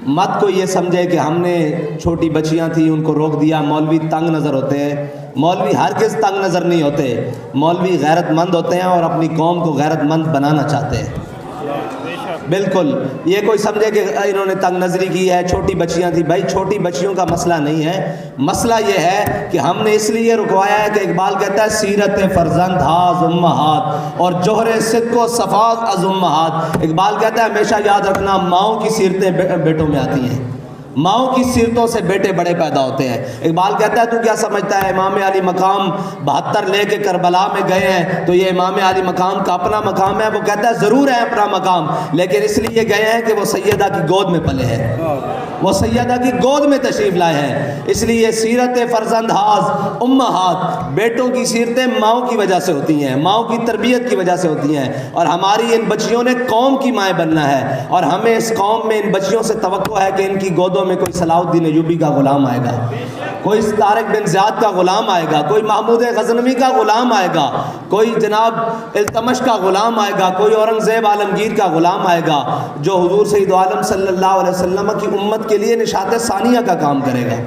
مت کو یہ سمجھے کہ ہم نے چھوٹی بچیاں تھیں ان کو روک دیا۔ مولوی تنگ نظر ہوتے ہیں، مولوی ہرگز تنگ نظر نہیں ہوتے، مولوی غیرت مند ہوتے ہیں اور اپنی قوم کو غیرت مند بنانا چاہتے ہیں۔ بالکل یہ کوئی سمجھے کہ انہوں نے تنگ نظری کی ہے، چھوٹی بچیاں تھیں، بھائی چھوٹی بچیوں کا مسئلہ نہیں ہے، مسئلہ یہ ہے کہ ہم نے اس لیے رکوایا ہے کہ اقبال کہتا ہے سیرت فرزند ہاز امہات اور جوہر صدق و صفات از امہات۔ اقبال کہتا ہے ہمیشہ یاد رکھنا ماؤں کی سیرتیں بیٹوں میں آتی ہیں، ماؤں کی سیرتوں سے بیٹے بڑے پیدا ہوتے ہیں۔ اقبال کہتا ہے تو کیا سمجھتا ہے امام علی مقام 72 لے کے کربلا میں گئے ہیں تو یہ امام علی مقام کا اپنا مقام ہے؟ وہ کہتا ہے ضرور ہے اپنا مقام، لیکن اس لیے گئے ہیں کہ وہ سیدہ کی گود میں پلے ہیں، وہ سیدہ کی گود میں تشریف لائے ہیں۔ اس لیے سیرت فرزند ہاز امہات، بیٹوں کی سیرتیں ماؤں کی وجہ سے ہوتی ہیں، ماؤں کی تربیت کی وجہ سے ہوتی ہیں، اور ہماری ان بچیوں نے قوم کی مائیں بننا ہے، اور ہمیں اس قوم میں ان بچیوں سے توقع ہے کہ ان کی گودوں میں کوئی صلاح الدین ایوبی کا غلام آئے گا، کوئی طارق بن زیاد کا غلام آئے گا، کوئی محمود غزنوی کا غلام آئے گا، کوئی جناب التمش کا غلام آئے گا، کوئی اورنگزیب عالمگیر کا غلام آئے گا جو حضور سید عالم صلی اللہ علیہ وسلم کی امت کے لیے نشاط ثانیہ کا کام کرے گا۔